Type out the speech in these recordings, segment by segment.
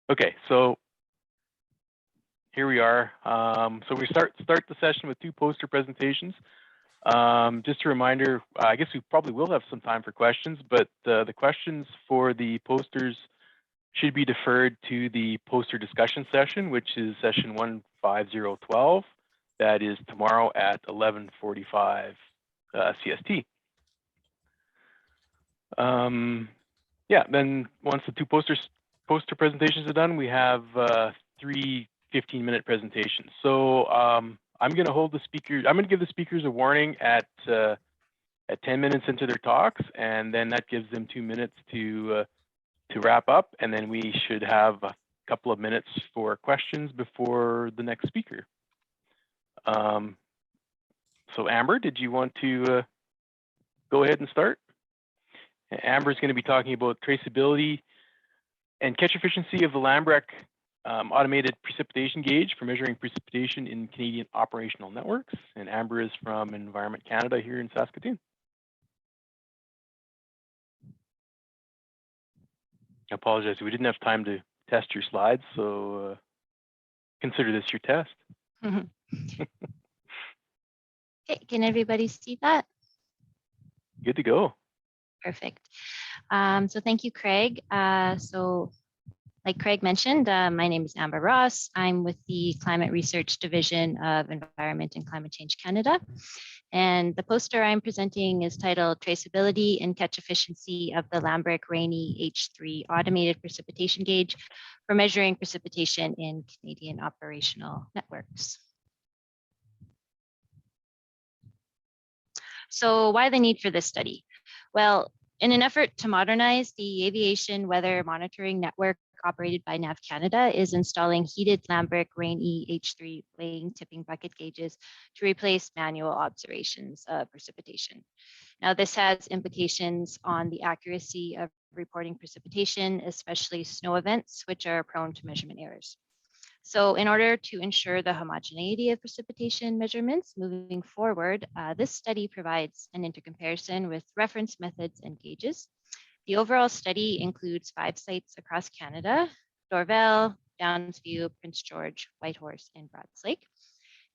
Okay, so here we are. So we start the session with two poster presentations. Just a reminder, I guess we probably will have some time for questions, but the questions for the posters should be deferred to the poster discussion session, which is session 15012. That is tomorrow at 11:45 CST. Yeah, then once the two poster presentations are done, we have three 15-minute presentations. So I'm going to hold the speakers. I'm going to give the speakers a warning at 10 minutes into their talks, and then that gives them 2 minutes to wrap up, and then we should have a couple of minutes for questions before the next speaker. So Amber, did you want to go ahead and start? Amber is going to be talking about traceability and catch efficiency of the Lambrecht automated precipitation gauge for measuring precipitation in Canadian operational networks. And Amber is from Environment Canada here in Saskatoon. I apologize, we didn't have time to test your slides, so consider this your test. Okay, can everybody see that? Good to go. Perfect. So thank you, Craig. So like Craig mentioned, my name is Amber Ross. I'm with the Climate Research Division of Environment and Climate Change Canada. And the poster I'm presenting is titled Traceability and Catch Efficiency of the Lambrecht Rainy H3 Automated Precipitation Gauge for Measuring Precipitation in Canadian Operational Networks. So why the need for this study? Well, in an effort to modernize the aviation weather monitoring network operated by NAV Canada is installing heated Lambrecht Rainy H3 weighing tipping bucket gauges to replace manual observations of precipitation. Now, this has implications on the accuracy of reporting precipitation, especially snow events, which are prone to measurement errors. So in order to ensure the homogeneity of precipitation measurements moving forward, this study provides an intercomparison with reference methods and gauges. The overall study includes 5 sites across Canada: Dorval, Downsview, Prince George, Whitehorse, and Bratts Lake.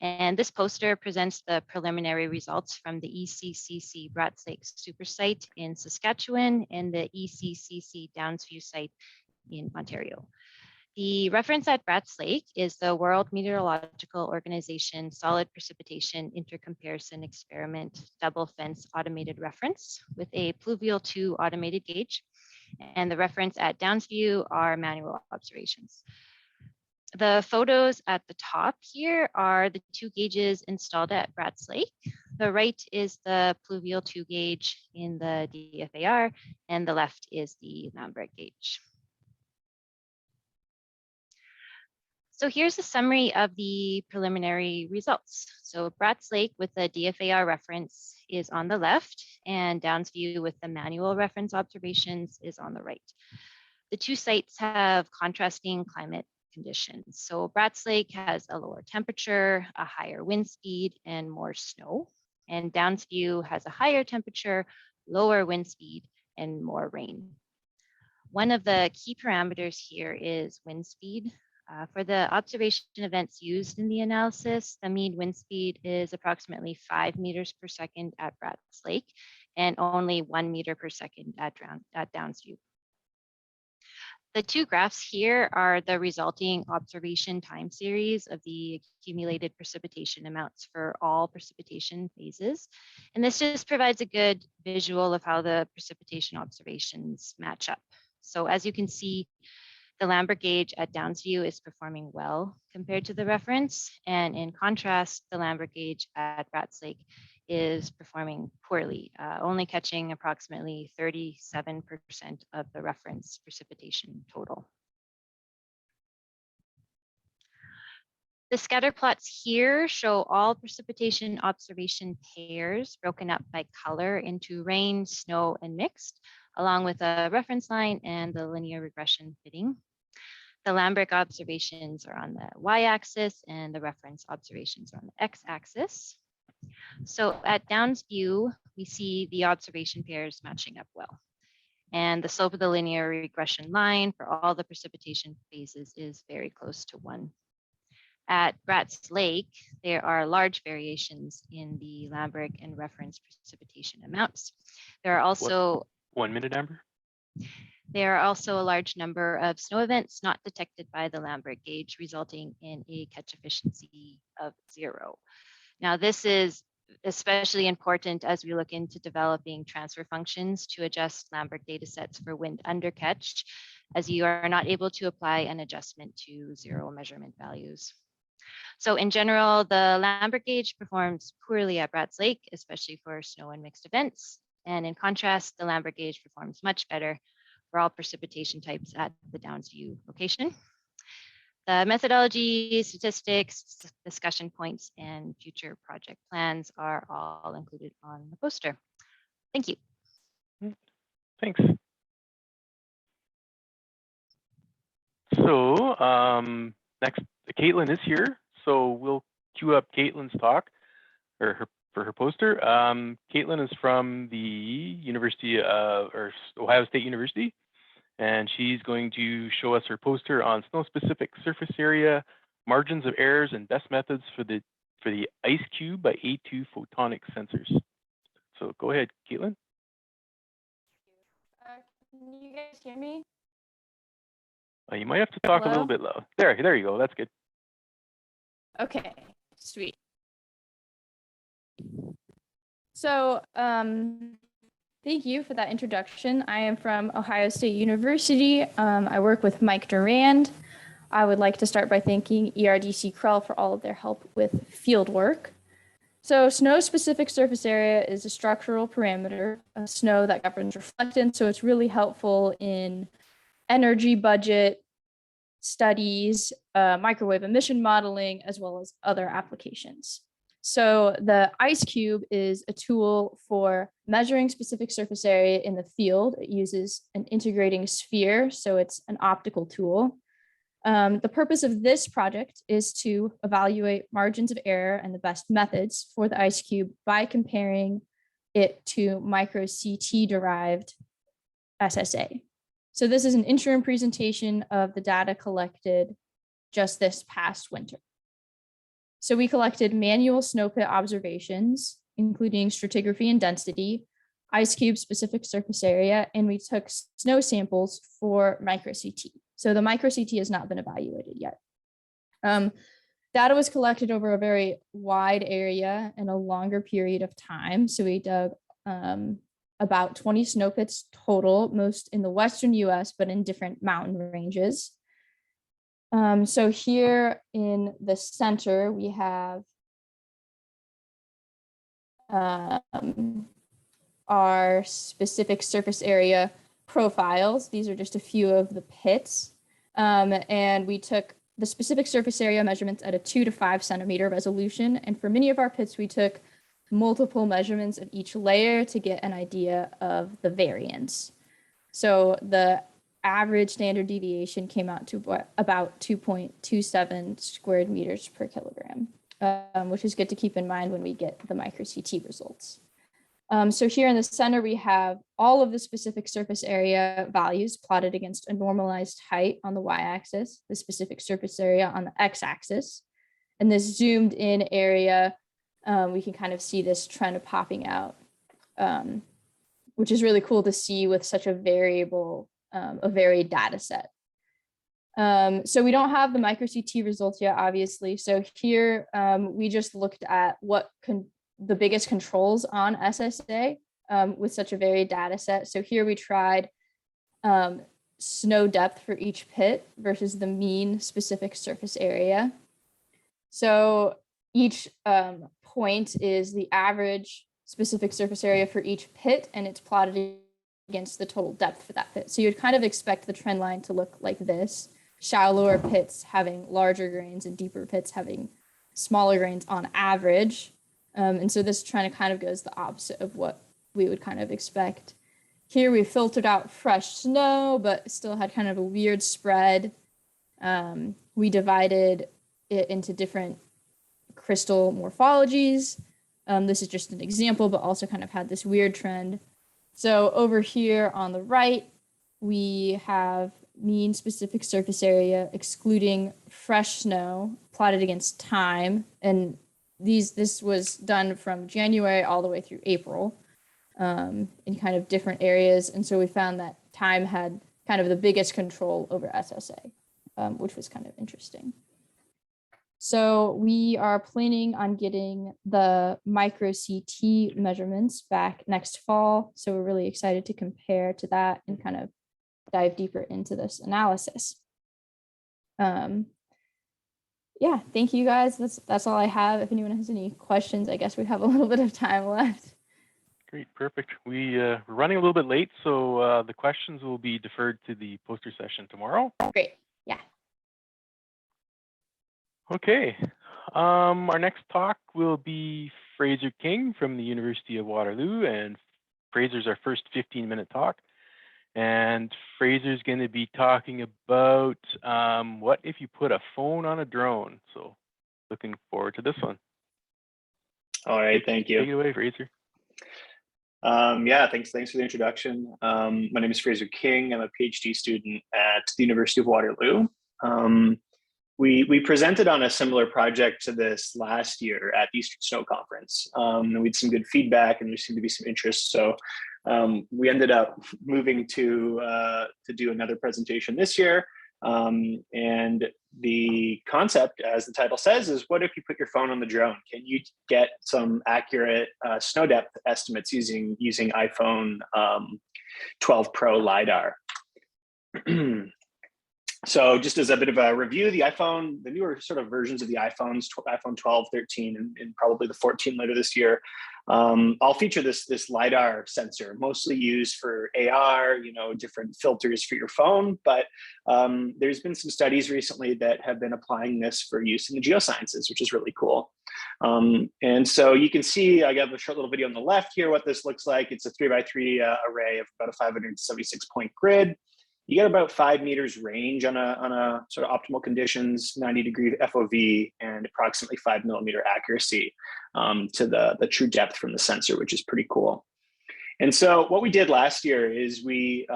And this poster presents the preliminary results from the ECCC Bratts Lake Super Site in Saskatchewan and the ECCC Downsview site in Ontario. The reference at Bratts Lake is the World Meteorological Organization Solid Precipitation Intercomparison Experiment Double Fence Automated Reference with a Pluvial 2 automated gauge. And the reference at Downsview are manual observations. The photos at the top here are the 2 gauges installed at Bratts Lake. The right is the Pluvial 2 gauge in the DFAR, and the left is the Lambrecht gauge. So here's a summary of the preliminary results. So Bratts Lake with the DFAR reference is on the left, and Downsview with the manual reference observations is on the right. The 2 sites have contrasting climate conditions. So Bratts Lake has a lower temperature, a higher wind speed, and more snow. And Downsview has a higher temperature, lower wind speed, and more rain. One of the key parameters here is wind speed. For the observation events used in the analysis, the mean wind speed is approximately 5 meters per second at Bratts Lake and only 1 meter per second at Downsview. The 2 graphs here are the resulting observation time series of the accumulated precipitation amounts for all precipitation phases. And this just provides a good visual of how the precipitation observations match up. So as you can see, the Lambrecht gauge at Downsview is performing well compared to the reference. And in contrast, the Lambrecht gauge at Bratts Lake is performing poorly, only catching approximately 37% of the reference precipitation total. The scatter plots here show all precipitation observation pairs broken up by color into rain, snow, and mixed, along with a reference line and the linear regression fitting. The Lambrecht observations are on the y-axis and the reference observations are on the x-axis. So at Downsview, we see the observation pairs matching up well. And the slope of the linear regression line for all the precipitation phases is very close to 1. At Bratz Lake, there are large variations in the Lambric and reference precipitation amounts. There are also 1 minute, Amber. There are also a large number of snow events not detected by the Lambric gauge, resulting in a catch efficiency of 0. Now, this is especially important as we look into developing transfer functions to adjust Lambric data sets for wind undercatch, as you are not able to apply an adjustment to 0 measurement values. So in general, the Lambric gauge performs poorly at Bratz Lake, especially for snow and mixed events. And in contrast, the Lambric gauge performs much better for all precipitation types at the Downsview location. The methodology, statistics, discussion points, and future project plans are all included on the poster. Thank you. Thanks. So next, Caitlin is here. So we'll queue up Caitlin's talk or for her poster. Caitlin is from the University of Ohio State University, and she's going to show us her poster on snow-specific surface area, margins of errors, and best methods for the ice cube by A2 photonic sensors. So go ahead, Caitlin. Can you guys hear me? You might have to talk a little bit low. There you go. That's good. Okay, sweet. So, thank you for that introduction. I am from Ohio State University. I work with Mike Durand. I would like to start by thanking ERDC CREL for all of their help with field work. So snow-specific surface area is a structural parameter of snow that governs reflectance. So it's really helpful in energy budget studies, microwave emission modeling, as well as other applications. So the ice cube is a tool for measuring specific surface area in the field. It uses an integrating sphere, so it's an optical tool. The purpose of this project is to evaluate margins of error and the best methods for the ice cube by comparing it to micro CT derived SSA. So this is an interim presentation of the data collected just this past winter. So we collected manual snow pit observations, including stratigraphy and density, ice cube specific surface area, and we took snow samples for micro CT. So the micro CT has not been evaluated yet. Data was collected over a very wide area and a longer period of time. So we dug about 20 snow pits total, most in the Western US, but in different mountain ranges. So here in the center, we have our specific surface area profiles. These are just a few of the pits. And we took the specific surface area measurements at a 2 to 5 centimeter resolution. And for many of our pits, we took multiple measurements of each layer to get an idea of the variance. So the average standard deviation came out to about 2.27 squared meters per kilogram, which is good to keep in mind when we get the micro CT results. So here in the center, we have all of the specific surface area values plotted against a normalized height on the y-axis, the specific surface area on the x-axis. And this zoomed in area, we can kind of see this trend popping out, which is really cool to see with such a varied data set. So we don't have the micro CT results yet, obviously. So here we just looked at the biggest controls on SSA with such a varied data set. So here we tried snow depth for each pit versus the mean specific surface area. So each point is the average specific surface area for each pit, and it's plotted against the total depth for that pit. So you'd kind of expect the trend line to look like this: shallower pits having larger grains and deeper pits having smaller grains on average. And so this trend kind of goes the opposite of what we would kind of expect. Here we filtered out fresh snow, but still had kind of a weird spread. We divided it into different crystal morphologies. This is just an example, but also kind of had this weird trend. So over here on the right, we have mean specific surface area excluding fresh snow plotted against time. And this was done from January all the way through April in kind of different areas. And so we found that time had kind of the biggest control over SSA, which was kind of interesting. So we are planning on getting the micro CT measurements back next fall. So we're really excited to compare to that and kind of dive deeper into this analysis. Yeah, thank you guys. That's all I have. If anyone has any questions, I guess we have a little bit of time left. Great, perfect. We're running a little bit late, so the questions will be deferred to the poster session tomorrow. Great, yeah. Okay, our next talk will be Fraser King from the University of Waterloo, and Fraser's our first 15-minute talk. And Fraser's going to be talking about what if you put a phone on a drone. So looking forward to this one. All right, thank you. Take it away, Fraser. Yeah, thanks for the introduction. My name is Fraser King. I'm a PhD student at the University of Waterloo. We presented on a similar project to this last year at the Eastern Snow Conference. And we had some good feedback, and there seemed to be some interest. So we ended up moving to do another presentation this year. And the concept, as the title says, is what if you put your phone on the drone? Can you get some accurate snow depth estimates using iPhone 12 Pro LiDAR? So just as a bit of a review, the newer sort of versions of the iPhones, iPhone 12, 13, and probably the 14 later this year, all feature this LiDAR sensor, mostly used for AR, different filters for your phone. But there's been some studies recently that have been applying this for use in the geosciences, which is really cool. And so you can see, I got a short little video on the left here, what this looks like. It's a 3x3 array of about a 576 point grid. You get about 5 meters range on a sort of optimal conditions, 90-degree FOV, and approximately 5 millimeter accuracy to the true depth from the sensor, which is pretty cool. And so what we did last year is we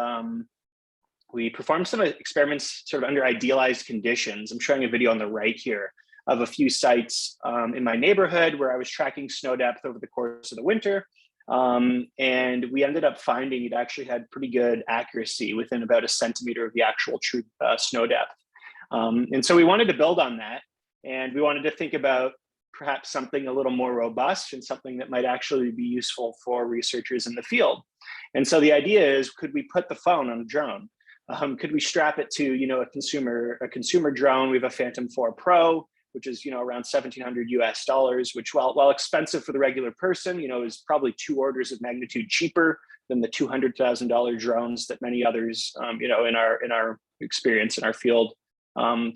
performed some experiments sort of under idealized conditions. I'm showing a video on the right here of a few sites in my neighborhood where I was tracking snow depth over the course of the winter. And we ended up finding it actually had pretty good accuracy within about a centimeter of the actual true snow depth. And so we wanted to build on that, and we wanted to think about perhaps something a little more robust and something that might actually be useful for researchers in the field. And so the idea is, could we put the phone on a drone? Could we strap it to a consumer drone? We have a Phantom 4 Pro, which is around $1,700 US, which while expensive for the regular person, is probably 2 orders of magnitude cheaper than the $200,000 drones that many others, in our experience in our field,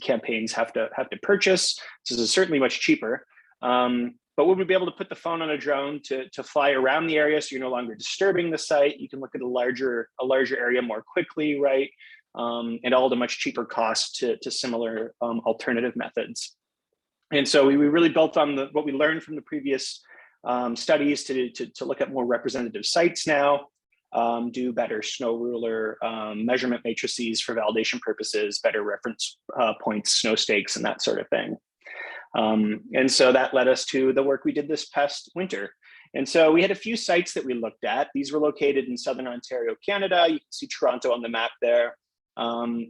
campaigns have to purchase. So this is certainly much cheaper. But would we be able to put the phone on a drone to fly around the area, so you're no longer disturbing the site? You can look at a larger area more quickly, right? And all at a much cheaper cost to similar alternative methods. And so we really built on what we learned from the previous studies to look at more representative sites now, do better snow ruler measurement matrices for validation purposes, better reference points, snow stakes, and that sort of thing. And so that led us to the work we did this past winter. And so we had a few sites that we looked at. These were located in Southern Ontario, Canada. You can see Toronto on the map there.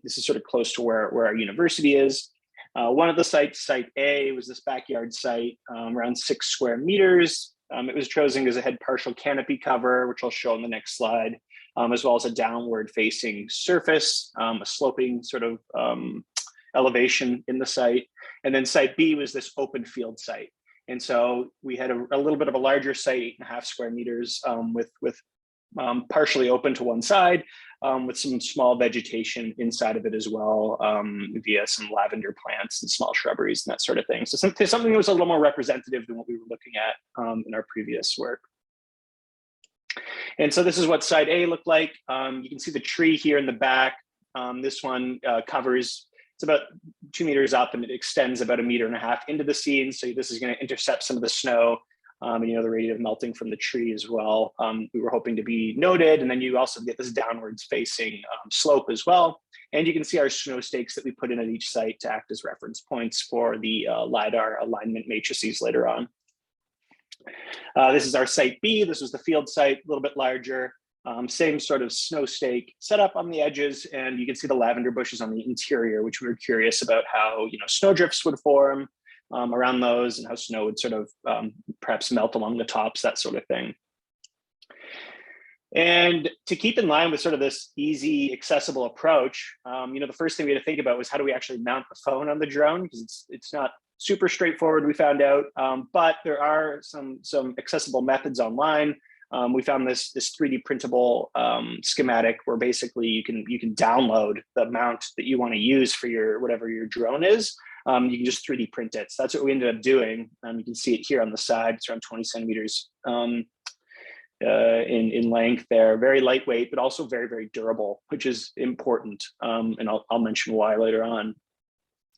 This is sort of close to where our university is. One of the sites, Site A, was this backyard site, around 6 square meters. It was chosen because it had partial canopy cover, which I'll show on the next slide, as well as a downward facing surface, a sloping sort of elevation in the site. And then Site B was this open field site. And so we had a little bit of a larger site, 8.5 square meters, with partially open to one side, with some small vegetation inside of it as well, via some lavender plants and small shrubberies and that sort of thing. So something that was a little more representative than what we were looking at in our previous work. And so this is what Site A looked like. You can see the tree here in the back. This one covers, it's about 2 meters up, and it extends about 1.5 meters into the scene. So this is going to intercept some of the snow and the rate of melting from the tree as well. We were hoping to be noted, and then you also get this downwards facing slope as well. And you can see our snow stakes that we put in at each site to act as reference points for the LiDAR alignment matrices later on. This is our site B. This was the field site, a little bit larger. Same sort of snow stake setup on the edges, and you can see the lavender bushes on the interior, which we were curious about how snowdrifts would form around those, and how snow would sort of perhaps melt along the tops, that sort of thing. And to keep in line with sort of this easy, accessible approach, the first thing we had to think about was how do we actually mount the phone on the drone, because it's not super straightforward, we found out, but there are some accessible methods online. We found this 3D printable schematic where basically you can download the mount that you want to use for whatever your drone is. You can just 3D print it. So that's what we ended up doing. You can see it here on the side. It's around 20 centimeters in length there. Very lightweight, but also very, very durable, which is important. And I'll mention why later on.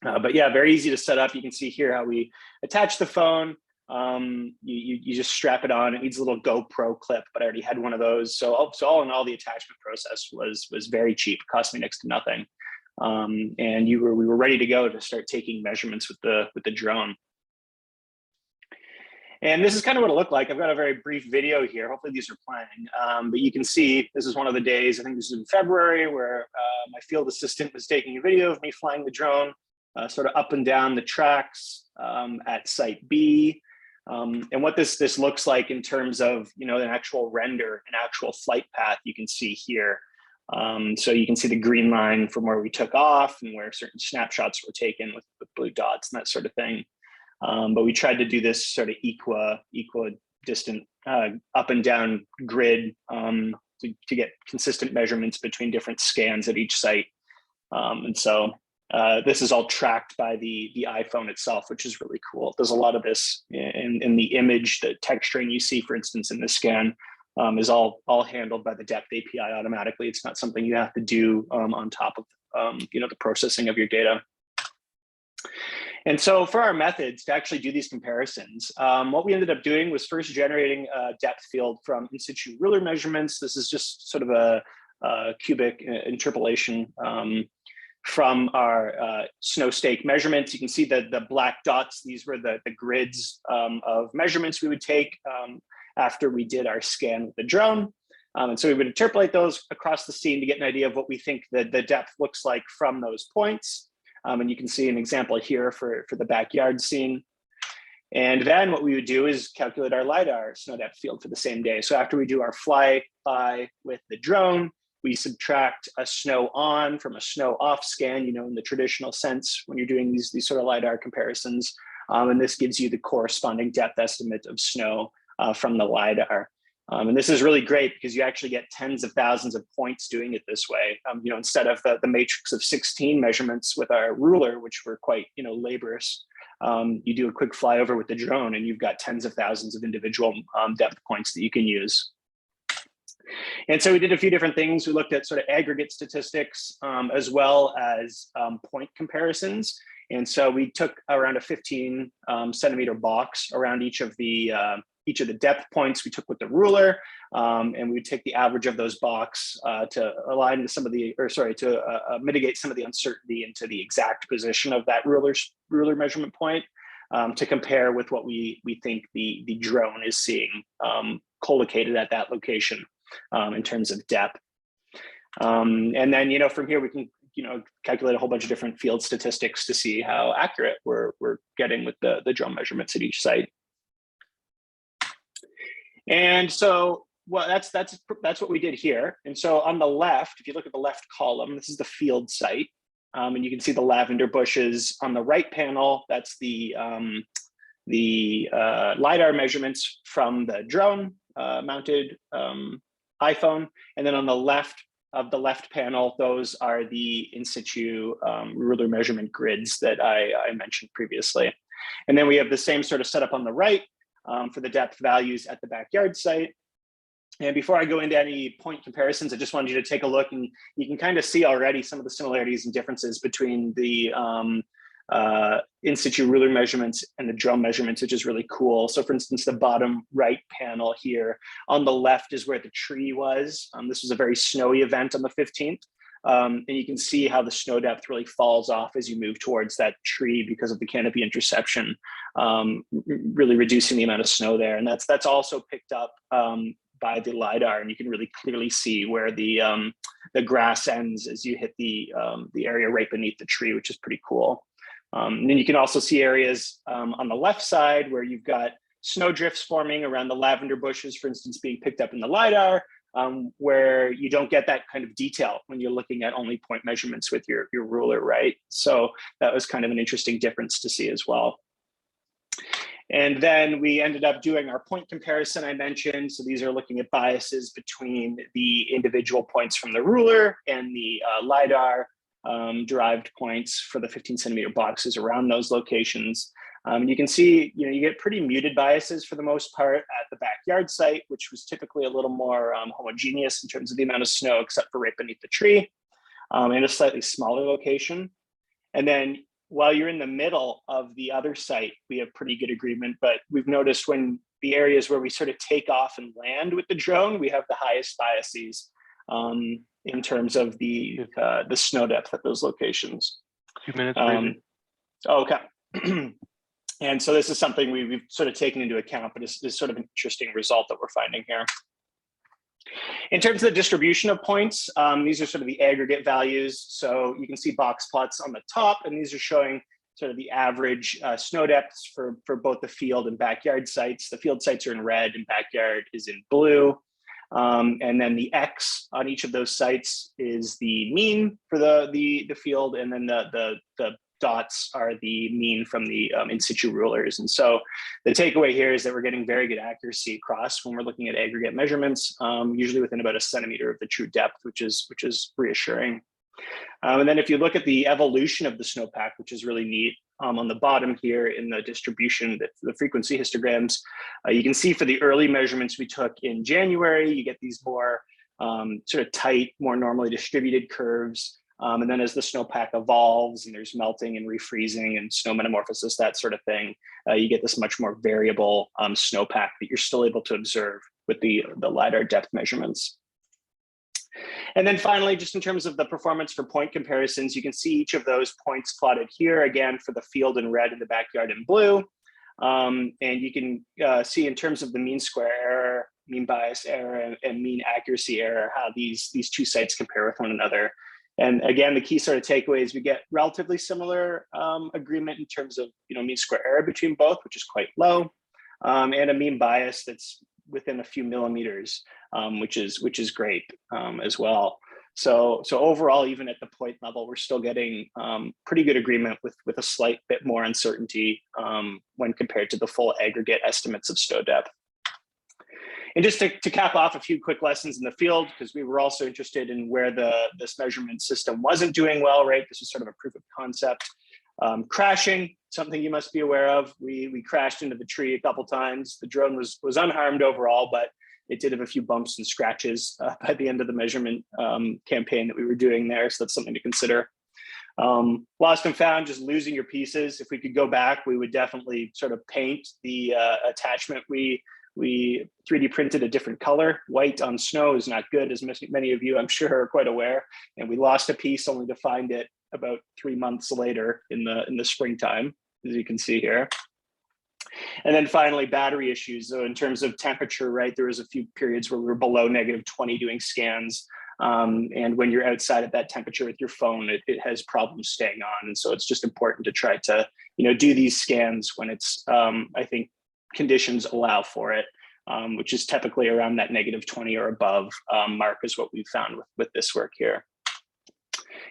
But yeah, very easy to set up. You can see here how we attach the phone. You just strap it on. It needs a little GoPro clip, but I already had one of those. So all in all, the attachment process was very cheap. It cost me next to nothing. And we were ready to go to start taking measurements with the drone. And this is kind of what it looked like. I've got a very brief video here. Hopefully these are playing. But you can see this is one of the days, I think this is in February, where my field assistant was taking a video of me flying the drone sort of up and down the tracks at site B. And what this looks like in terms of an actual render, an actual flight path, you can see here. So you can see the green line from where we took off and where certain snapshots were taken with blue dots and that sort of thing. But we tried to do this sort of equidistant up and down grid to get consistent measurements between different scans at each site. And so this is all tracked by the iPhone itself, which is really cool. There's a lot of this in the image, the texturing you see, for instance, in the scan is all handled by the depth API automatically. It's not something you have to do on top of the processing of your data. And so for our methods to actually do these comparisons, what we ended up doing was first generating a depth field from in situ ruler measurements. This is just sort of a cubic interpolation from our snow stake measurements. You can see that the black dots, these were the grids of measurements we would take after we did our scan with the drone. And so we would interpolate those across the scene to get an idea of what we think the depth looks like from those points. And you can see an example here for the backyard scene. And then what we would do is calculate our LiDAR snow depth field for the same day. So after we do our flyby with the drone, we subtract a snow on from a snow off scan, in the traditional sense when you're doing these sort of LiDAR comparisons. And this gives you the corresponding depth estimate of snow from the LiDAR. And this is really great because you actually get tens of thousands of points doing it this way. Instead of the matrix of 16 measurements with our ruler, which were quite, laborious, you do a quick flyover with the drone and you've got tens of thousands of individual depth points that you can use. And so we did a few different things. We looked at sort of aggregate statistics as well as point comparisons. And so we took around a 15 centimeter box around each of the depth points we took with the ruler, and we would take the average of those box to align to some of the, mitigate some of the uncertainty into the exact position of that ruler measurement point to compare with what we think the drone is seeing collocated at that location in terms of depth. And then, from here we can, calculate a whole bunch of different field statistics to see how accurate we're getting with the drone measurements at each site. And so, well, that's what we did here. And so on the left, if you look at the left column, this is the field site, and you can see the lavender bushes. On the right panel, that's the LiDAR measurements from the drone mounted iPhone. And then on the left of the left panel, those are the in situ ruler measurement grids that I mentioned previously. And then we have the same sort of setup on the right for the depth values at the backyard site. And before I go into any point comparisons, I just wanted you to take a look, and you can kind of see already some of the similarities and differences between the in situ ruler measurements and the drone measurements, which is really cool. So for instance, the bottom right panel here on the left is where the tree was. This was a very snowy event on the 15th. And you can see how the snow depth really falls off as you move towards that tree because of the canopy interception, really reducing the amount of snow there. And that's also picked up by the LiDAR, and you can really clearly see where the grass ends as you hit the area right beneath the tree, which is pretty cool. And then you can also see areas on the left side where you've got snow drifts forming around the lavender bushes, for instance, being picked up in the LiDAR, where you don't get that kind of detail when you're looking at only point measurements with your ruler, right? So that was kind of an interesting difference to see as well. And then we ended up doing our point comparison I mentioned. So these are looking at biases between the individual points from the ruler and the LiDAR derived points for the 15 centimeter boxes around those locations. You can see, you get pretty muted biases for the most part at the backyard site, which was typically a little more homogeneous in terms of the amount of snow, except for right beneath the tree, in a slightly smaller location. And then while you're in the middle of the other site, we have pretty good agreement, but we've noticed when the areas where we sort of take off and land with the drone, we have the highest biases in terms of the snow depth at those locations. 2 minutes. Okay. And so this is something we've sort of taken into account, but it's sort of an interesting result that we're finding here. In terms of the distribution of points, these are sort of the aggregate values. So you can see box plots on the top, and these are showing sort of the average snow depths for both the field and backyard sites. The field sites are in red and backyard is in blue. And then the X on each of those sites is the mean for the field, and then the dots are the mean from the in situ rulers. And so the takeaway here is that we're getting very good accuracy across when we're looking at aggregate measurements, usually within about a centimeter of the true depth, which is reassuring. And then if you look at the evolution of the snowpack, which is really neat, on the bottom here in the distribution, the frequency histograms, you can see for the early measurements we took in January, you get these more sort of tight, more normally distributed curves. And then as the snowpack evolves and there's melting and refreezing and snow metamorphosis, that sort of thing, you get this much more variable snowpack that you're still able to observe with the LiDAR depth measurements. And then finally, just in terms of the performance for point comparisons, you can see each of those points plotted here, again, for the field in red and the backyard in blue. And you can see in terms of the mean square error, mean bias error, and mean accuracy error, how these two sites compare with one another. And again, the key sort of takeaway is we get relatively similar agreement in terms of mean square error between both, which is quite low, and a mean bias that's within a few millimeters, which is great as well. So overall, even at the point level, we're still getting pretty good agreement with a slight bit more uncertainty when compared to the full aggregate estimates of snow depth. And just to cap off a few quick lessons in the field, because we were also interested in where this measurement system wasn't doing well, right? This is sort of a proof of concept. Crashing, something you must be aware of. We crashed into the tree a couple times. The drone was unharmed overall, but it did have a few bumps and scratches by the end of the measurement campaign that we were doing there. So that's something to consider. Lost and found, just losing your pieces. If we could go back, we would definitely sort of paint the attachment. We 3D printed a different color. White on snow is not good, as many of you, I'm sure, are quite aware. And we lost a piece only to find it about 3 months later in the springtime, as you can see here. And then finally, battery issues. So in terms of temperature, right, there was a few periods where we were below -20 doing scans. And when you're outside at that temperature with your phone, it has problems staying on. And so it's just important to try to do these scans when it's, I think, conditions allow for it, which is typically around that -20 or above mark is what we found with this work here.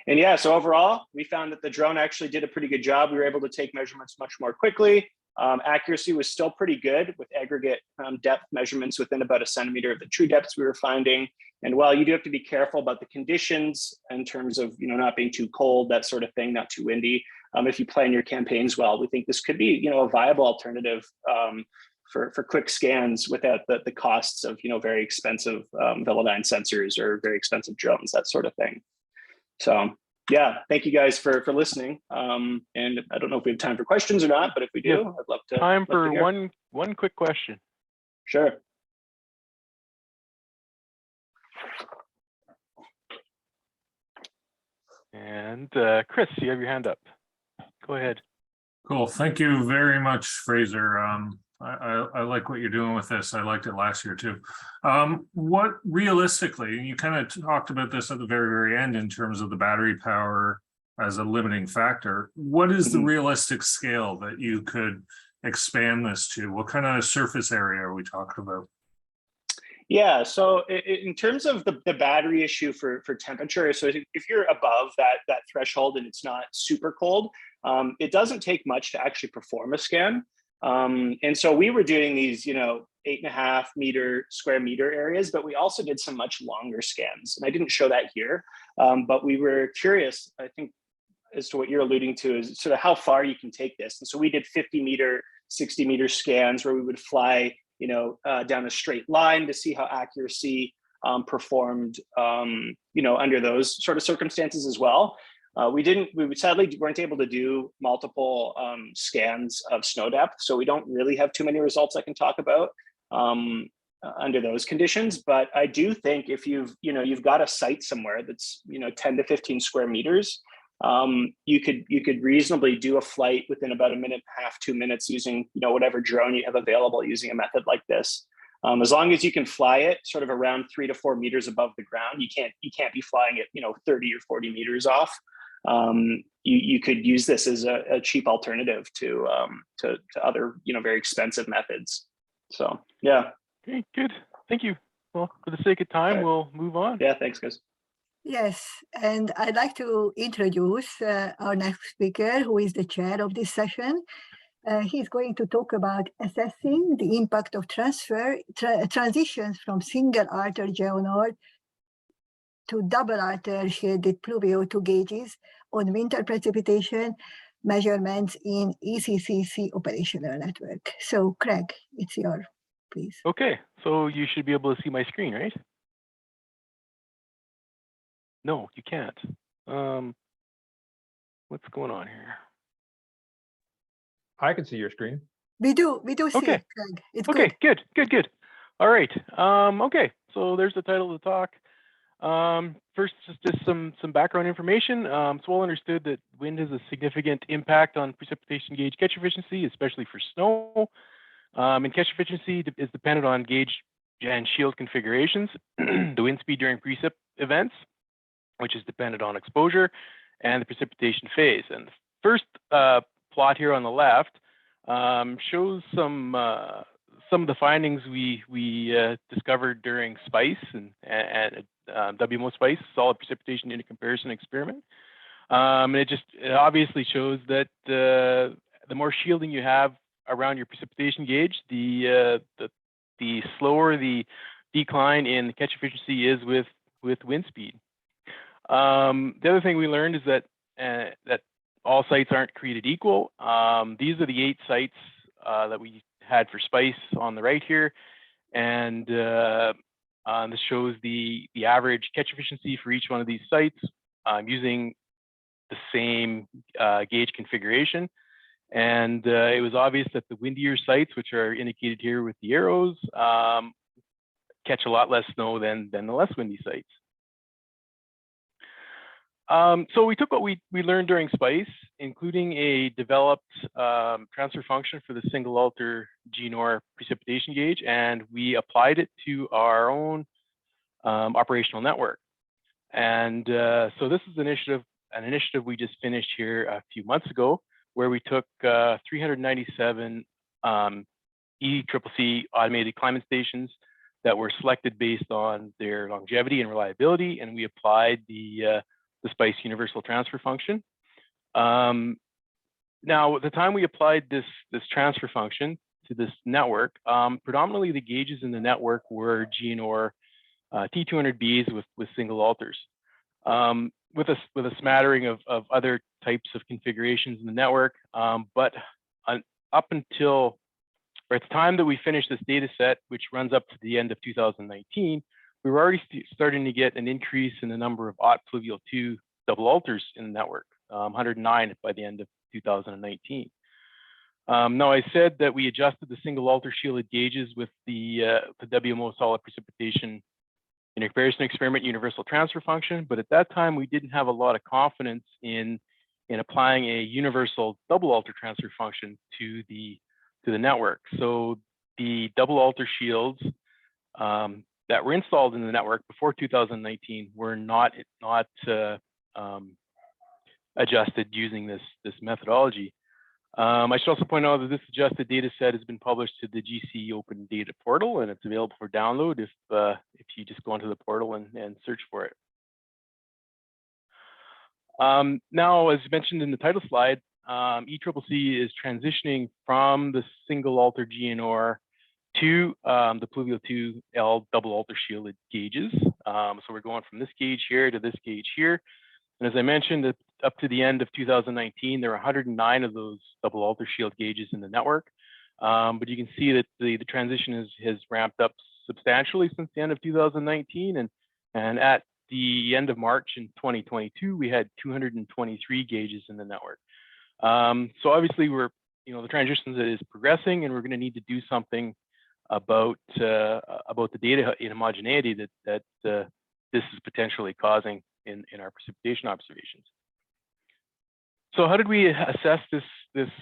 And yeah, so overall, we found that the drone actually did a pretty good job. We were able to take measurements much more quickly. Accuracy was still pretty good with aggregate depth measurements within about a centimeter of the true depths we were finding. And while you do have to be careful about the conditions in terms of not being too cold, that sort of thing, not too windy, if you plan your campaigns well, we think this could be a viable alternative for quick scans without the costs of very expensive Velodyne sensors or very expensive drones, that sort of thing. So yeah, thank you guys for listening. And I don't know if we have time for questions or not, but if we do, Yeah. I'd love to. Time love to for hear. one quick question. Sure. And Chris, you have your hand up. Go ahead. Cool. Thank you very much, Fraser. I like what you're doing with this. I liked it last year too. What realistically, you kind of talked about this at the very, very end in terms of the battery power as a limiting factor. What is the realistic scale that you could expand this to? What kind of surface area are we talking about? Yeah, so in terms of the battery issue for temperature, so if you're above that threshold and it's not super cold, it doesn't take much to actually perform a scan. And so we were doing these, 8.5 square meter areas, but we also did some much longer scans. And I didn't show that here, but we were curious, I think, as to what you're alluding to is sort of how far you can take this. And so we did 50-meter, 60-meter scans where we would fly down a straight line to see how accuracy performed, under those sort of circumstances as well. We sadly weren't able to do multiple scans of snow depth, so we don't really have too many results I can talk about under those conditions. But I do think if you've got a site somewhere that's 10 to 15 square meters, you could reasonably do a flight within about 1.5 minutes, 2 minutes using whatever drone you have available using a method like this. As long as you can fly it sort of around 3 to 4 meters above the ground, you can't be flying it 30 or 40 meters off. You could use this as a cheap alternative to other very expensive methods. So yeah. Okay, good. Thank you. Well, for the sake of time, we'll move on. Yeah, thanks, guys. Yes, and I'd like to introduce our next speaker, who is the chair of this session. He's going to talk about assessing the impact of transitions from single arter geonode to double arter shaded pluvio2 gauges on winter precipitation measurements in ECCC operational network. So Craig, it's yours, please. Okay, so you should be able to see my screen, right? No, you can't. What's going on here? I can see your screen. We do see Okay. it, Craig. It's Okay, good. good. All right. Okay, so there's the title of the talk. First, just some background information. It's well understood that wind has a significant impact on precipitation gauge catch efficiency, especially for snow. And catch efficiency is dependent on gauge and shield configurations, the wind speed during precip events, which is dependent on exposure, and the precipitation phase. And the first plot here on the left shows some of the findings we discovered during SPICE and WMO SPICE, solid precipitation unit comparison experiment. And it obviously shows that the more shielding you have around your precipitation gauge, the slower the decline in the catch efficiency is with wind speed. The other thing we learned is that all sites aren't created equal. These are the 8 sites that we had for SPICE on the right here, and this shows the average catch efficiency for each one of these sites using the same gauge configuration. And it was obvious that the windier sites, which are indicated here with the arrows, catch a lot less snow than the less windy sites. So we took what we learned during SPICE, including a developed transfer function for the single alter GNOR precipitation gauge, and we applied it to our own operational network. And so this is an initiative we just finished here a few months ago, where we took 397 ECCC automated climbing stations that were selected based on their longevity and reliability, and we applied the SPICE universal transfer function. Now, at the time we applied this transfer function to this network, predominantly the gauges in the network were GNOR T200Bs with single alters, with a smattering of other types of configurations in the network. But up until, or at the time that we finished this data set, which runs up to the end of 2019, we were already starting to get an increase in the number of pluvial 2 double alters in the network, 109 by the end of 2019. Now, I said that we adjusted the single alter shielded gauges with the WMO solid precipitation intercomparison experiment universal transfer function, but at that time we didn't have a lot of confidence in applying a universal double alter transfer function to the network. So the double alter shields that were installed in the network before 2019 were not adjusted using this methodology. I should also point out that this adjusted data set has been published to the GC Open Data Portal, and it's available for download if you just go onto the portal and search for it. Now, as mentioned in the title slide, ECCC is transitioning from the single alter GNR to the Pluvial 2L double alter shielded gauges. So we're going from this gauge here to this gauge here. And as I mentioned, up to the end of 2019, there were 109 of those double alter shield gauges in the network. But you can see that the transition has ramped up substantially since the end of 2019. And at the end of March in 2022, we had 223 gauges in the network. So obviously the transition is progressing, and we're going to need to do something about the data inhomogeneity that this is potentially causing in our precipitation observations. So how did we assess this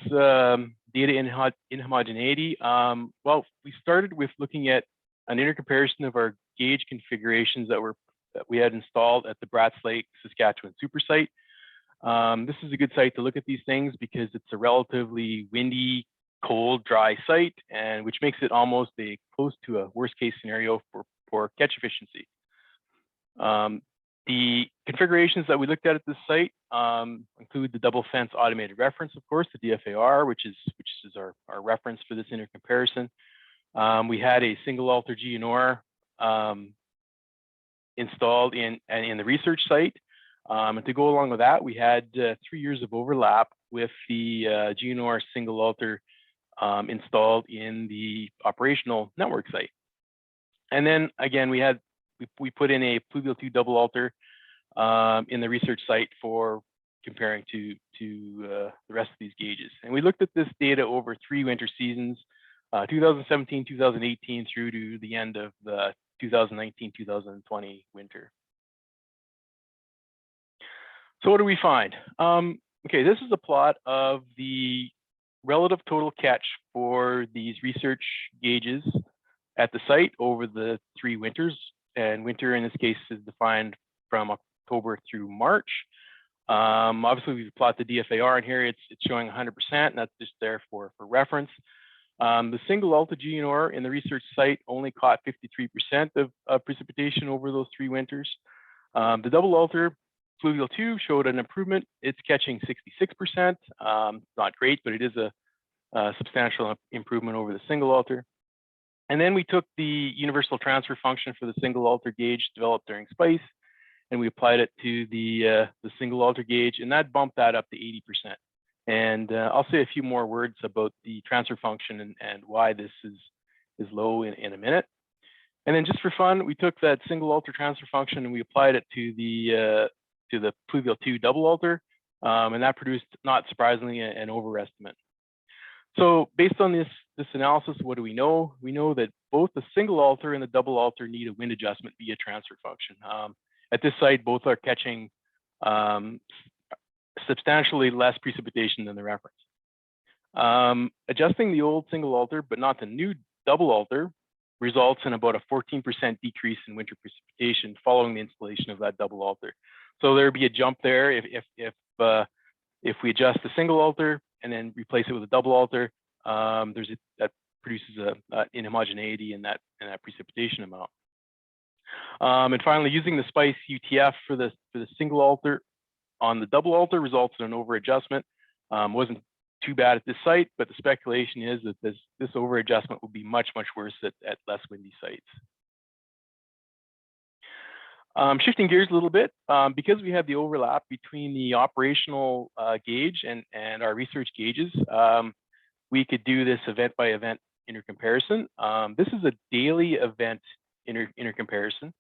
data inhomogeneity? Well, we started with looking at an intercomparison of our gauge configurations that we had installed at the Bratz Lake, Saskatchewan super site. This is a good site to look at these things because it's a relatively windy, cold, dry site, and which makes it almost close to a worst case scenario for catch efficiency. The configurations that we looked at this site include the double fence automated reference, of course, the DFAR, which is our reference for this intercomparison. We had a single alter GNR installed in the research site. And to go along with that, we had 3 years of overlap with the GNR single alter installed in the operational network site. And then again, we put in a Pluvial 2 double alter in the research site for comparing to the rest of these gauges. And we looked at this data over 3 winter seasons, 2017, 2018 through to the end of the 2019-2020 winter. So what do we find? Okay, this is a plot of the relative total catch for these research gauges at the site over the 3 winters. And winter in this case is defined from October through March. Obviously, we plot the DFAR in here. It's showing 100%, and that's just there for reference. The single alta GNR in the research site only caught 53% of precipitation over those 3 winters. The double alter Pluvial 2 showed an improvement. It's catching 66%. Not great, but it is a substantial improvement over the single alter. And then we took the universal transfer function for the single alter gauge developed during SPICE, and we applied it to the single alter gauge, and that bumped that up to 80%. And I'll say a few more words about the transfer function and why this is low in a minute. And then just for fun, we took that single alter transfer function and we applied it to the Pluvial 2 double alter, and that produced, not surprisingly, an overestimate. So based on this analysis, what do we know? We know that both the single alter and the double alter need a wind adjustment via transfer function. At this site, both are catching substantially less precipitation than the reference. Adjusting the old single alter, but not the new double alter, results in about a 14% decrease in winter precipitation following the installation of that double alter. So there'd be a jump there if we adjust the single alter and then replace it with a double alter. That produces an inhomogeneity in that precipitation amount. And finally, using the SPICE UTF for the single alter on the double alter results in an over adjustment. Wasn't too bad at this site, but the speculation is that this over adjustment will be much worse at less windy sites. Shifting gears a little bit, because we have the overlap between the operational gauge and our research gauges, we could do this event by event intercomparison. This is a daily event intercomparison.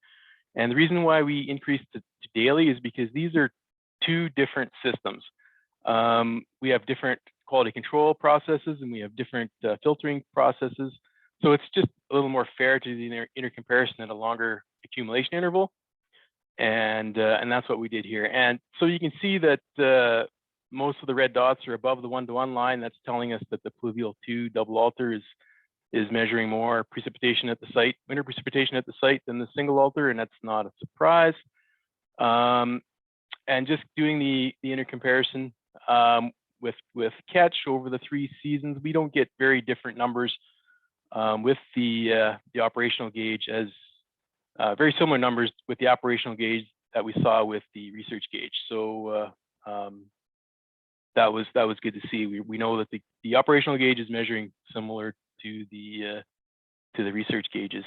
And the reason why we increased to daily is because these are two different systems. We have different quality control processes and we have different filtering processes. So it's just a little more fair to do the inner comparison at a longer accumulation interval. And that's what we did here. And so you can see that most of the red dots are above the 1-to-1 line. That's telling us that the pluvial 2 double alter is measuring more precipitation at the site, winter precipitation at the site than the single alter, and that's not a surprise. And just doing the inner comparison with catch over the 3 seasons, we don't get very different numbers with the operational gauge, as very similar numbers with the operational gauge that we saw with the research gauge. So that was good to see. We know that the operational gauge is measuring similar to the research gauges.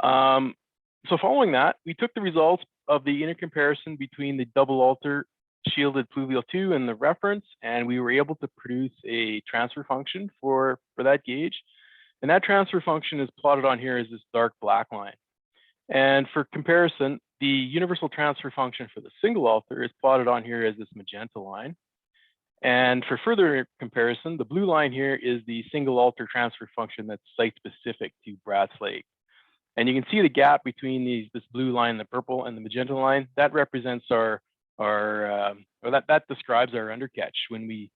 So following that, we took the results of the inner comparison between the double alter shielded pluvial 2 and the reference, and we were able to produce a transfer function for that gauge. And that transfer function is plotted on here as this dark black line. And for comparison, the universal transfer function for the single alter is plotted on here as this magenta line. And for further comparison, the blue line here is the single alter transfer function that's site specific to Brad's Lake. And you can see the gap between this blue line, the purple, and the magenta line. That represents or that describes our undercatch when we,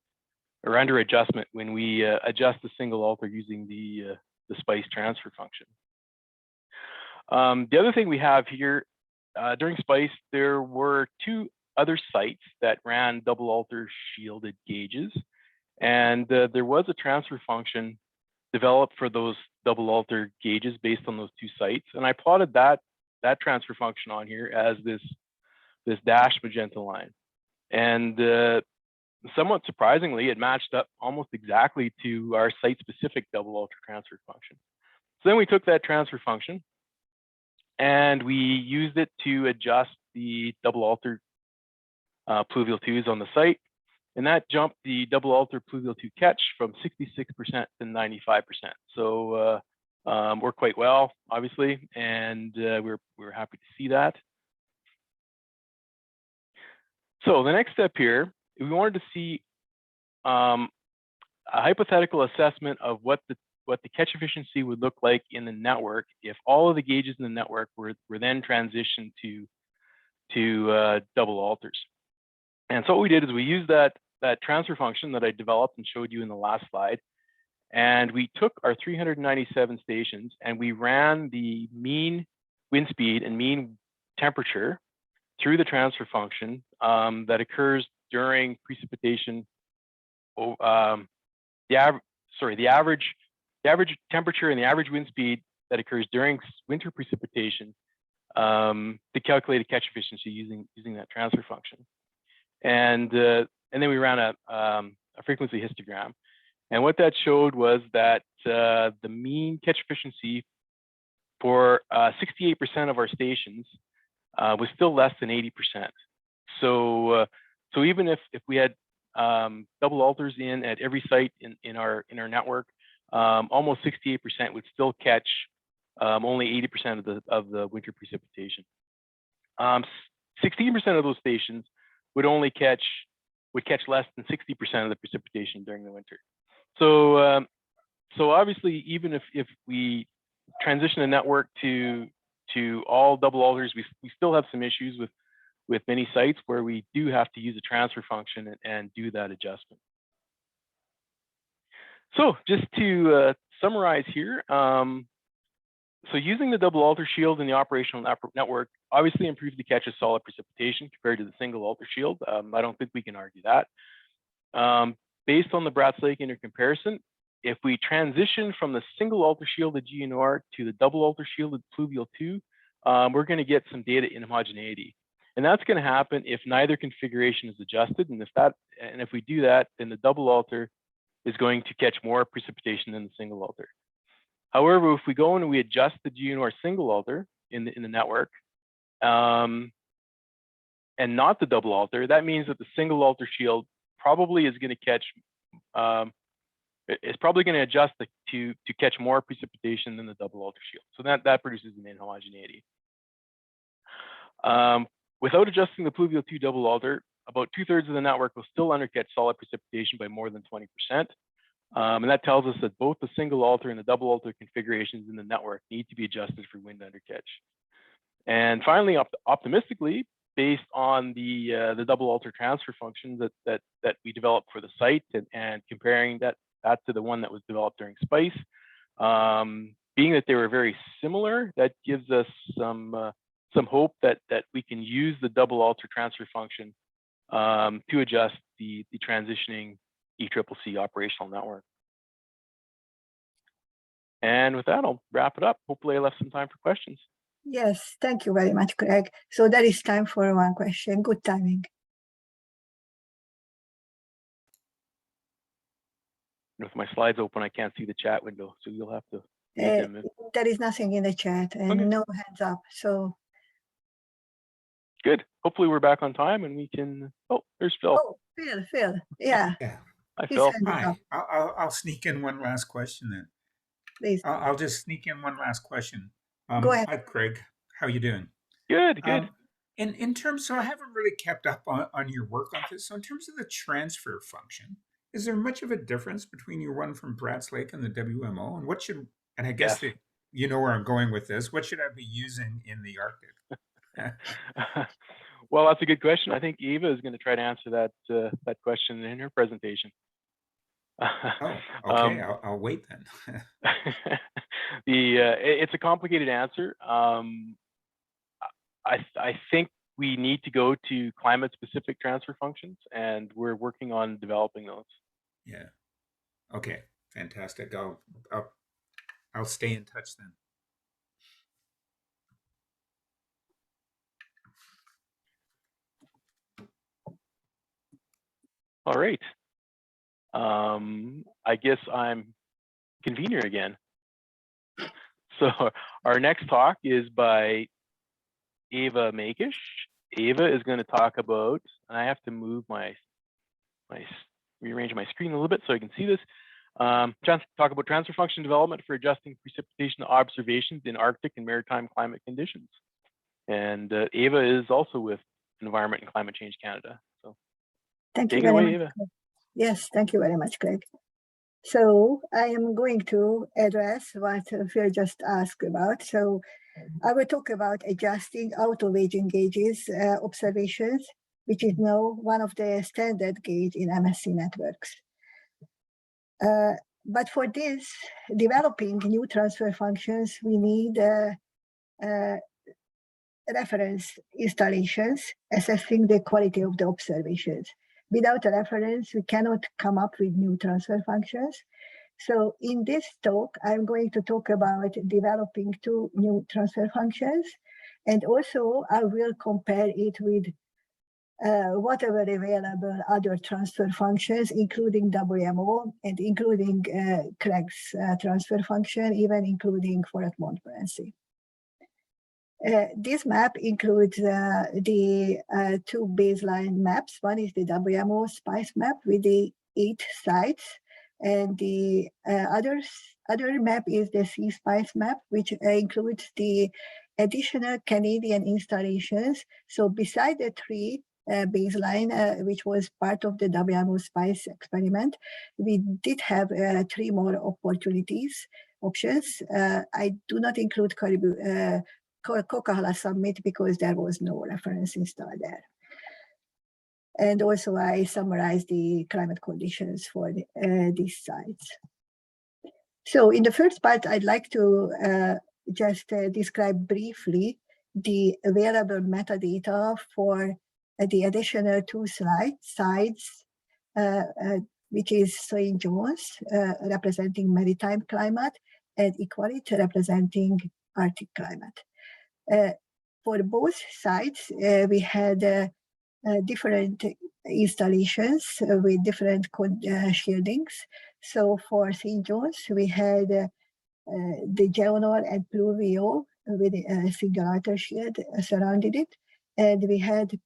or under adjustment when we adjust the single alter using the SPICE transfer function. The other thing we have here, during SPICE, there were 2 other sites that ran double alter shielded gauges, and there was a transfer function developed for those double alter gauges based on those 2 sites, and I plotted that transfer function on here as this dashed magenta line, and somewhat surprisingly, it matched up almost exactly to our site-specific double alter transfer function. So then we took that transfer function and we used it to adjust the double alter pluvial 2s on the site, and that jumped the double alter pluvial 2 catch from 66% to 95%. So worked quite well, obviously, and we're happy to see that. So the next step here, we wanted to see a hypothetical assessment of what the catch efficiency would look like in the network if all of the gauges in the network were then transitioned to double alters. And so what we did is we used that transfer function that I developed and showed you in the last slide, and we took our 397 stations and we ran the mean wind speed and mean temperature through the transfer function that occurs during precipitation. The average temperature and the average wind speed that occurs during winter precipitation to calculate a catch efficiency using that transfer function. And then we ran a frequency histogram, and what that showed was that the mean catch efficiency for 68% of our stations was still less than 80%. So even if we had double alters in at every site in our network, almost 68% would still catch only 80% of the winter precipitation. 16% of those stations would catch less than 60% of the precipitation during the winter. So obviously, even if we transition the network to all double alters, we still have some issues with many sites where we do have to use a transfer function and do that adjustment. So just to summarize here, so using the double alter shield in the operational network obviously improves the catch of solid precipitation compared to the single alter shield. I don't think we can argue that. Based on the Brad's Lake inner comparison, if we transition from the single alter shielded GNR to the double alter shielded pluvial 2, we're going to get some data inhomogeneity. And that's going to happen if neither configuration is adjusted. And if we do that, then the double alter is going to catch more precipitation than the single alter. However, if we go and we adjust the GNR single alter in the network and not the double alter, that means that the single alter shield probably is going to catch, it's probably going to adjust to catch more precipitation than the double alter shield. So that produces an inhomogeneity. Without adjusting the pluvial 2 double alter, about 2/3 of the network will still undercatch solid precipitation by more than 20%. And that tells us that both the single alter and the double alter configurations in the network need to be adjusted for wind undercatch. And finally, optimistically, based on the double alter transfer function that we developed for the site, and comparing that to the one that was developed during SPICE, being that they were very similar, that gives us some hope that we can use the double alter transfer function to adjust the transitioning ECCC operational network. And with that, I'll wrap it up. Hopefully I left some time for questions. Yes, thank you very much, Craig. So there is time for one question. Good timing. With my slides open, I can't see the chat window, so you'll have to read them. There is nothing in the chat and Okay. no hands up. So Good. Hopefully we're back on time and we can. Oh, there's Phil. oh, Phil, yeah. Yeah. Hi, His Phil. hand is Hi. up, I'll sneak in one last question then. please. I'll just sneak in one last question. Go ahead. Hi, Craig. How you doing? Good, good. In terms, so I haven't really kept up on your work on this. So in terms of the transfer function, is there much of a difference between your one from Bratz Lake and the WMO? And what should, and I guess Yes. you know where I'm going with this, what should I be using in the Arctic? Well, that's a good question. I think Eva is going to try to answer that question in her presentation. Oh, okay. I'll wait then. It's a complicated answer. I think we need to go to climate-specific transfer functions, and we're working on developing those. Yeah. Okay. Fantastic. I'll stay in touch then. All right. I guess I'm convener again. So our next talk is by Eva Makish. Eva is going to talk about, and I have to move rearrange my screen a little bit so I can see this. Talk about transfer function development for adjusting precipitation observations in Arctic and maritime climate conditions. And Eva is also with Environment and Climate Change Canada. So Thank you take it very away, much. Eva. Yes, thank you very much, Craig. So I am going to address what Phil just asked about. So I will talk about adjusting auto-waging gauges observations, which is now one of the standard gauge in MSC networks. But for this, developing new transfer functions, we need reference installations assessing the quality of the observations. Without a reference, we cannot come up with new transfer functions. So in this talk, I'm going to talk about developing 2 new transfer functions. And also I will compare it with whatever available other transfer functions, including WMO and including Craig's transfer function, even including Fort Montmorency. This map includes the 2 baseline maps. One is the WMO SPICE map with the 8 sites, and the other map is the CSPICE map, which includes the additional Canadian installations. So beside the 3 baseline, which was part of the WMO SPICE experiment, we did have 3 more options. I do not include Coquihalla Summit because there was no reference installed there. And also I summarized the climate conditions for these sites. So in the first part, I'd like to just describe briefly the available metadata for the additional 2 sites, which is St. John's, representing maritime climate, and Iqaluit, representing Arctic climate. For both sites, we had different installations with different shieldings. So for St. John's, we had the Geonor and Pluvio with a single alter shield surrounded it, and we had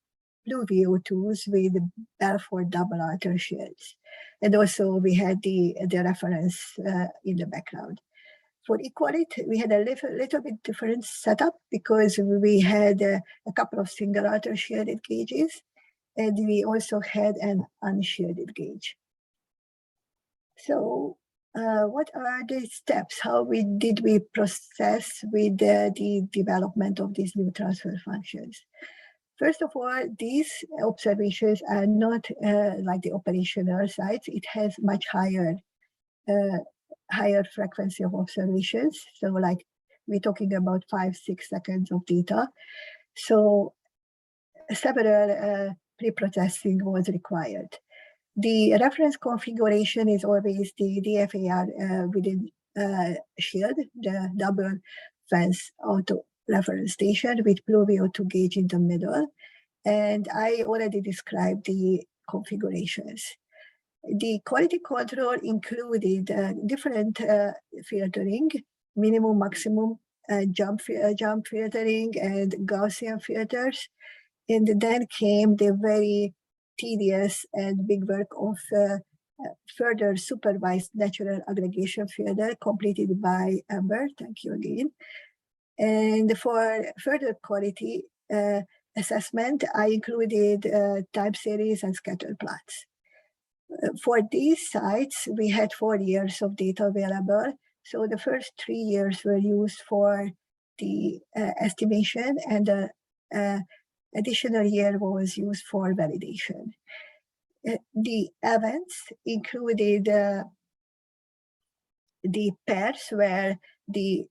Pluvio 2s with Belfort double alter shields. And also we had the reference in the background. For equality, we had a little bit different setup because we had a couple of single outer shielded gauges, and we also had an unshielded gauge. So what are the steps? How did we process with the development of these new transfer functions? First of all, these observations are not like the operational sites. It has much higher frequency of observations. So like we're talking about 5-6 seconds of data. So several pre-processing was required. The reference configuration is always the DFAR within shield, the double fence auto reference station with Pluvio2 gauge in the middle. And I already described the configurations. The quality control included different filtering, minimum, maximum jump filtering, and Gaussian filters. And then came the very tedious and big work of further supervised natural aggregation filter completed by Amber. Thank you again. And for further quality assessment, I included time series and scatter plots. For these sites, we had 4 years of data available. So the first 3 years were used for the estimation, and the additional year was used for validation. The events included the pairs where the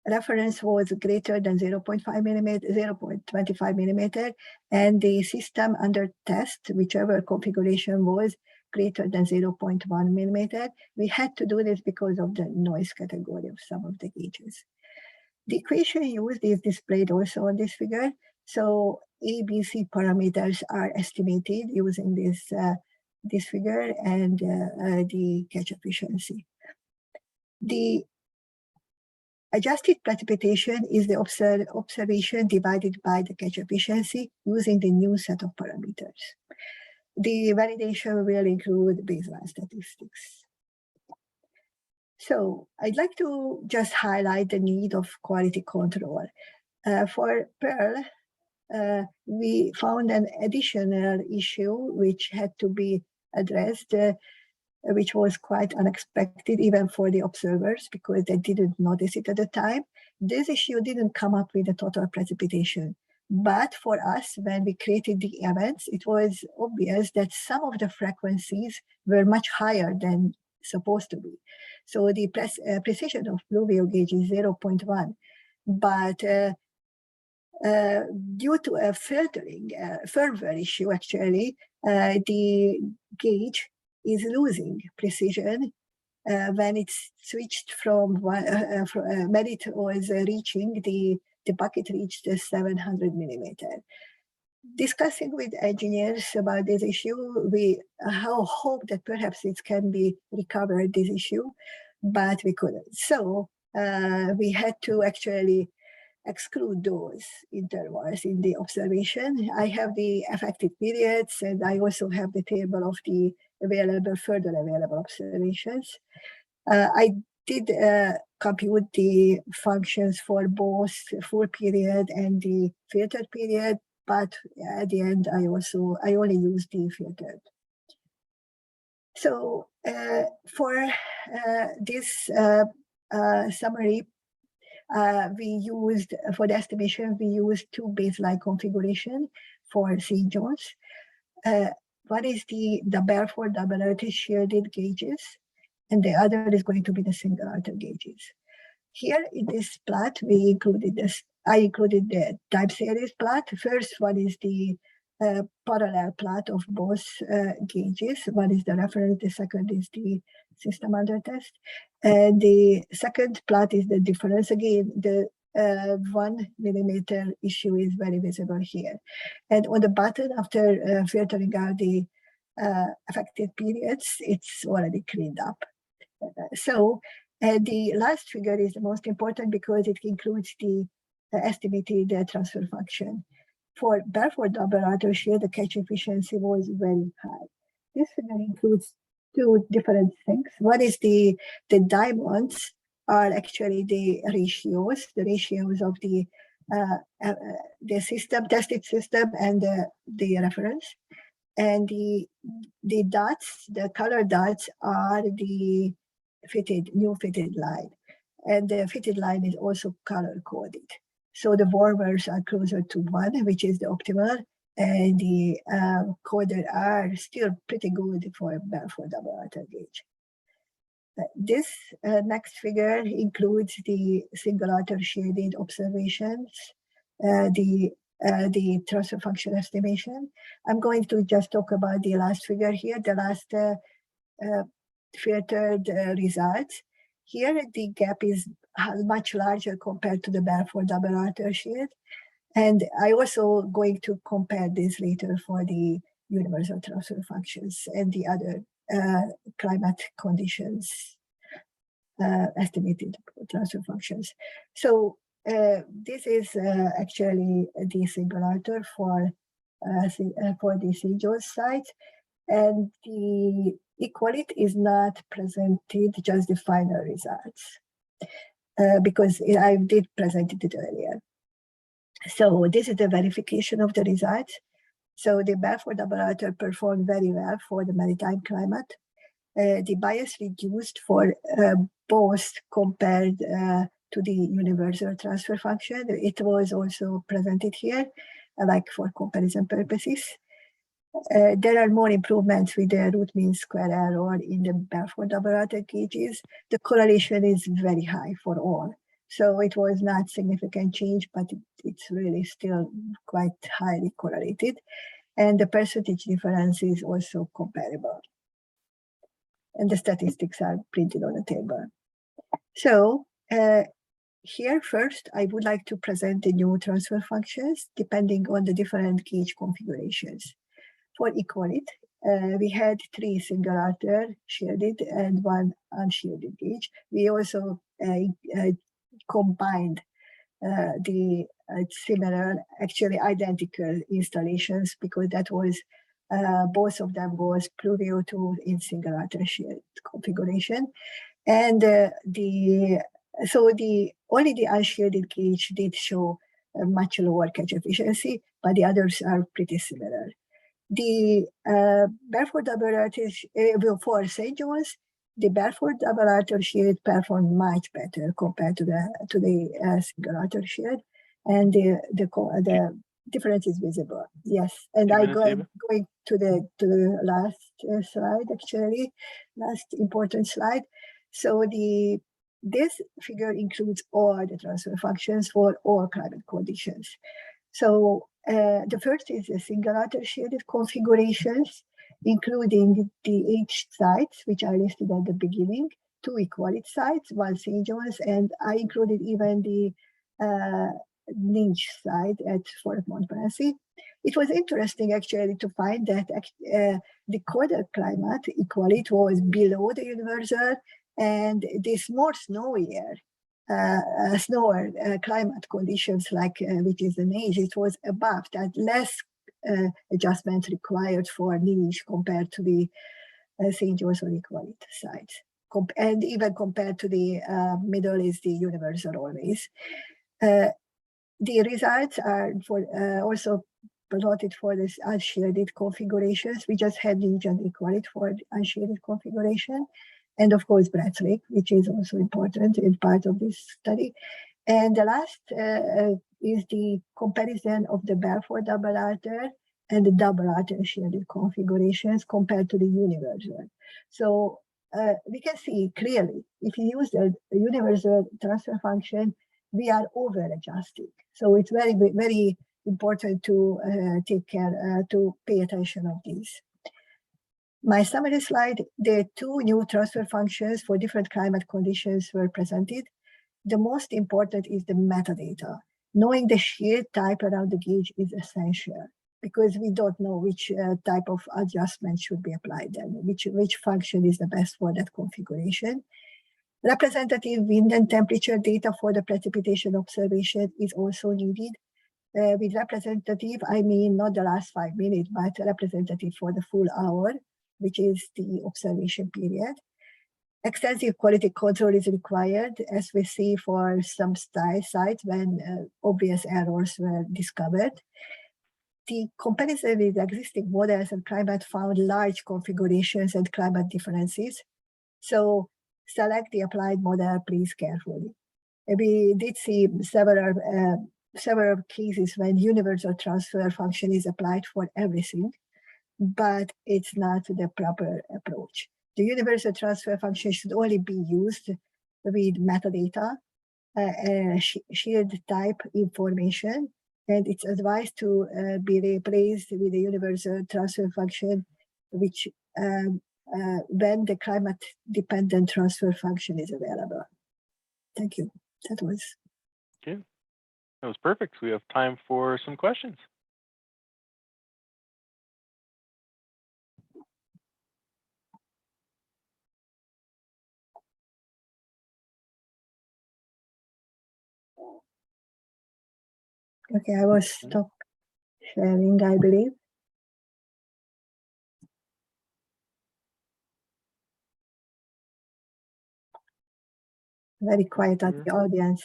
reference was greater than 0.5 millimeter, 0.25 millimeter, and the system under test, whichever configuration was greater than 0.1 millimeter. We had to do this because of the noise category of some of the gauges. The equation used is displayed also on this figure. So ABC parameters are estimated using this figure and the catch efficiency. The adjusted precipitation is the observation divided by the catch efficiency using the new set of parameters. The validation will include baseline statistics. So I'd like to just highlight the need of quality control. For Pearl, we found an additional issue which had to be addressed, which was quite unexpected even for the observers because they didn't notice it at the time. This issue didn't come up with the total precipitation. But for us, when we created the events, it was obvious that some of the frequencies were much higher than supposed to be. So the precision of Pluvio gauge is 0.1. But due to a filtering firmware issue, actually, the gauge is losing precision when it's switched from when it was reaching the bucket reached 700 millimeter. Discussing with engineers about this issue, we hope that perhaps it can be recovered, this issue, but we couldn't. So we had to actually exclude those intervals in the observation. I have the affected periods, and I also have the table of the further available observations. I did compute the functions for both full period and the filtered period, but at the end, I only used the filtered. So for this summary, we used, for the estimation, we used two baseline configuration for St. John's. One is the Belfort double outer shielded gauges, and the other is going to be the single outer gauges. Here in this plot, we included this. I included the time series plot. First one is the parallel plot of both gauges. One is the reference, the second is the system under test. And the second plot is the difference. Again, the 1 millimeter issue is very visible here. And on the bottom, after filtering out the affected periods, it's already cleaned up. So the last figure is the most important because it includes the estimated transfer function. For Belfort double outer shield, the catch efficiency was very high. This figure includes two different things. One is the diamonds are actually the ratios of the system, tested system, and the reference. And the dots, the color dots, are the new fitted line. And the fitted line is also color coded. So the warmers are closer to 1, which is the optimal, and the coded are still pretty good for double arter gauge. This next figure includes the single arter shaded observations, the transfer function estimation. I'm going to just talk about the last figure here, the last filtered results. Here, the gap is much larger compared to the Balfour double arter shield. And I also going to compare this later for the universal transfer functions and the other climate conditions estimated transfer functions. So this is actually the single arter for the CMOS site, and the equality is not presented, just the final results, because I did present it earlier. So this is the verification of the results. So the Balfour double arter performed very well for the maritime climate. The bias reduced for both compared to the universal transfer function. It was also presented here, like for comparison purposes. There are more improvements with the root mean square error in the Balfour double arter gauges. The correlation is very high for all. So it was not significant change, but it's really still quite highly correlated. And the percentage difference is also comparable. And the statistics are printed on the table. So here first, I would like to present the new transfer functions depending on the different gauge configurations. For equality, we had 3 single arter shielded and 1 unshielded gauge. We also combined the similar, actually identical installations, because that was both of them was pluvio 2 in single arter shield configuration, and only the unshielded gauge did show a much lower catch efficiency, but the others are pretty similar. The Balfour double arter for St. John's, the Balfour double arter shield performed much better compared to the single arter shield, and the difference is visible. Yes, and I going to the last slide, actually, last important slide. So this figure includes all the transfer functions for all climate conditions. So the first is the single arter shaded configurations, including the H sites, which I listed at the beginning, 2 equality sites, 1 St. John's, and I included even the niche site at Fort Montmorency. It was interesting actually to find that the colder climate equality was below the universal, and this more snowier climate conditions, like which is the niche, it was above that, less adjustment required for niche compared to the St. John's or equality sites, and even compared to the middle is the universal always. The results are for also plotted for this unshielded configurations. We just had niche and equality for the unshielded configuration. And of course, Bratz Lake, which is also important in part of this study. And the last is the comparison of the Balfour double arter and the double arter shielded configurations compared to the universal. So we can see clearly, if you use the universal transfer function, we are over adjusting. So it's very, very important to take care, to pay attention of these. My summary slide, the 2 new transfer functions for different climate conditions were presented. The most important is the metadata. Knowing the shield type around the gauge is essential, because we don't know which type of adjustment should be applied then, which function is the best for that configuration. Representative wind and temperature data for the precipitation observation is also needed. With representative, I mean not the last 5 minutes, but representative for the full hour, which is the observation period. extensive quality control is required, as we see for some sites when obvious errors were discovered. The comparison with existing models and climate found large configurations and climate differences. So select the applied model, please, carefully. We did see several cases when universal transfer function is applied for everything, but it's not the proper approach. The universal transfer function should only be used with metadata, shield type information, and it's advised to be replaced with a universal transfer function, which when the climate-dependent transfer function is available. Thank you. That was. Okay, that was perfect. We have time for some questions. Okay, I was stopped sharing, I believe. Very quiet at the audience.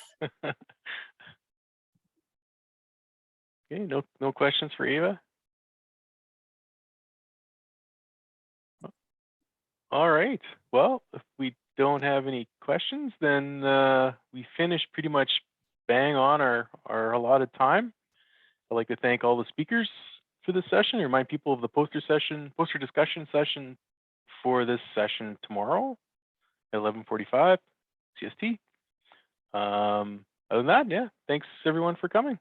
Okay, no questions for Eva? All right. Well, if we don't have any questions, then we finished pretty much bang on our allotted time. I'd like to thank all the speakers for this session. Remind people of the poster discussion session for this session tomorrow at 11:45 CST. Other than that, yeah, thanks everyone for coming.